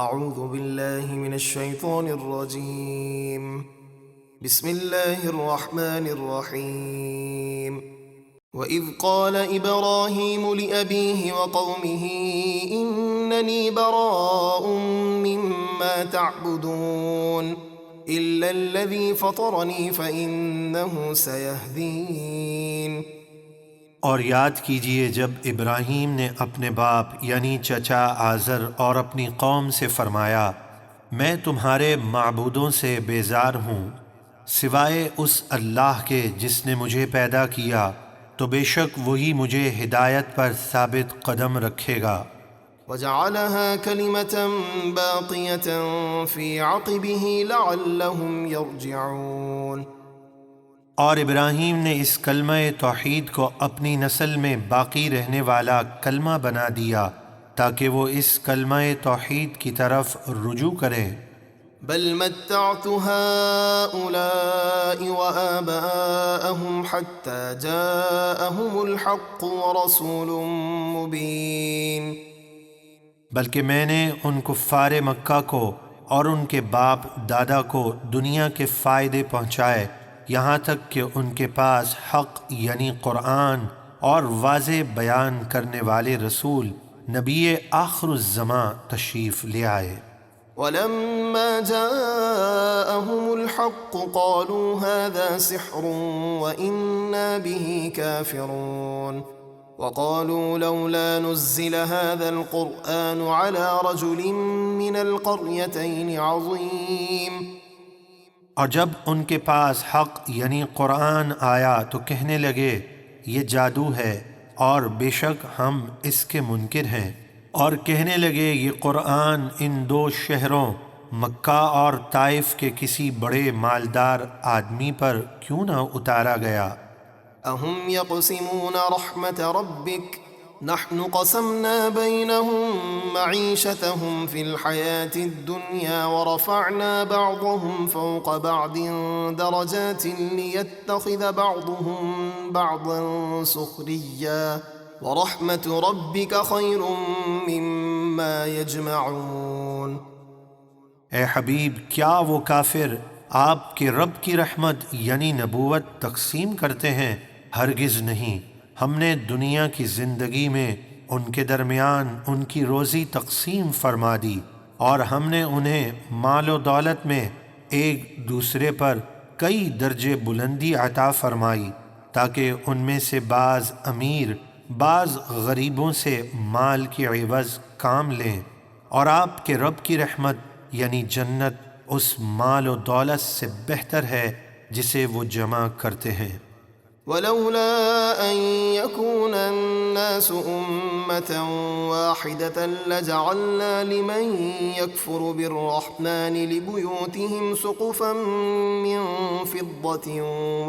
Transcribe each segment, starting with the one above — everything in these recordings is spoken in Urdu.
اعوذ باللہ من الشیطان الرجیم بسم اللہ الرحمن الرحیم وَإِذْ قَالَ إِبْرَاهِيمُ لِأَبِيهِ وَقَوْمِهِ إِنَّنِي بَرَاءٌ مِّمَّا تَعْبُدُونَ إِلَّا الَّذِي فَطَرَنِي فَإِنَّهُ سَيَهْدِينِ۔ اور یاد کیجئے جب ابراہیم نے اپنے باپ یعنی چچا آزر اور اپنی قوم سے فرمایا میں تمہارے معبودوں سے بیزار ہوں سوائے اس اللہ کے جس نے مجھے پیدا کیا، تو بے شک وہی مجھے ہدایت پر ثابت قدم رکھے گا۔ وَجَعَلَهَا كَلِمَةً بَاقِيَةً فِي عَقِبِهِ لَعَلَّهُمْ يَرْجِعُونَ۔ اور ابراہیم نے اس کلمہ توحید کو اپنی نسل میں باقی رہنے والا کلمہ بنا دیا تاکہ وہ اس کلمہ توحید کی طرف رجوع کریں۔ بل متعت هؤلاء وآباءهم حتى جاءهم الحق ورسول مبين۔ بلکہ میں نے ان کفار مکہ کو اور ان کے باپ دادا کو دنیا کے فائدے پہنچائے یہاں تک کہ ان کے پاس حق یعنی قرآن اور واضح بیان کرنے والے رسول نبی آخر الزماں تشریف لے آئے۔ ولما جاءهم الحق قالوا هذا سحر وإنا به كافرون وقالوا لولا نزل هذا القرآن على رجل من القريتين عظيم۔ اور جب ان کے پاس حق یعنی قرآن آیا تو کہنے لگے یہ جادو ہے اور بے شک ہم اس کے منکر ہیں، اور کہنے لگے یہ قرآن ان دو شہروں مکہ اور طائف کے کسی بڑے مالدار آدمی پر کیوں نہ اتارا گیا۔ اہم یقسمون رحمت ربک نحن قسمنا بینہم معیشتہم فی الحیاة الدنیا ورفعنا بعضهم فوق بعض درجات لیتخذ بعضهم بعضا سخریا ورحمت ربک خیر مما یجمعون۔ اے حبیب کیا وہ کافر آپ کے رب کی رحمت یعنی نبوت تقسیم کرتے ہیں؟ ہرگز نہیں، ہم نے دنیا کی زندگی میں ان کے درمیان ان کی روزی تقسیم فرما دی اور ہم نے انہیں مال و دولت میں ایک دوسرے پر کئی درجے بلندی عطا فرمائی تاکہ ان میں سے بعض امیر بعض غریبوں سے مال کی عوض کام لیں، اور آپ کے رب کی رحمت یعنی جنت اس مال و دولت سے بہتر ہے جسے وہ جمع کرتے ہیں۔ ولولا أن يكون الناس أمة واحدة لجعلنا لمن يكفر بالرحمن لبيوتهم سقفا من فضة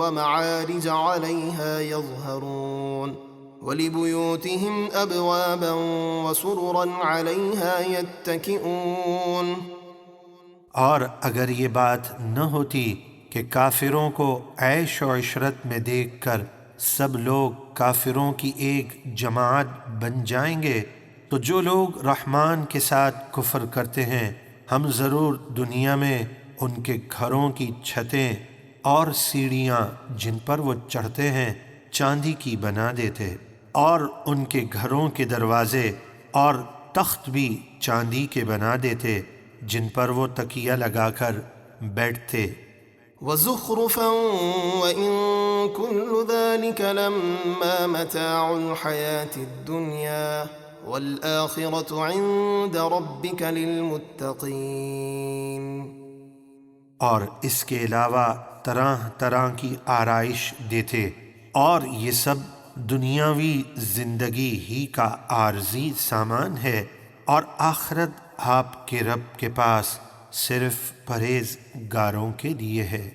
ومعارج عليها يظهرون ولبيوتهم أبوابا وسررا عليها يتكئون۔ اور اگر یہ بات نہ ہوتی کہ کافروں کو عیش و عشرت میں دیکھ کر سب لوگ کافروں کی ایک جماعت بن جائیں گے، تو جو لوگ رحمان کے ساتھ کفر کرتے ہیں ہم ضرور دنیا میں ان کے گھروں کی چھتیں اور سیڑھیاں جن پر وہ چڑھتے ہیں چاندی کی بنا دیتے، اور ان کے گھروں کے دروازے اور تخت بھی چاندی کے بنا دیتے جن پر وہ تکیہ لگا کر بیٹھتے۔ وَزُخْرُفًا وَإِن كُلُّ ذَلِكَ لَمَّا مَتَاعُ الْحَيَاةِ الدُّنْيَا وَالْآخِرَةُ عِندَ رَبِّكَ لِلْمُتَّقِينَ۔ اور اس کے علاوہ طرح طرح کی آرائش دیتے، اور یہ سب دنیاوی زندگی ہی کا عارضی سامان ہے، اور آخرت آپ کے رب کے پاس صرف پرہیزگاروں کے لیے ہے۔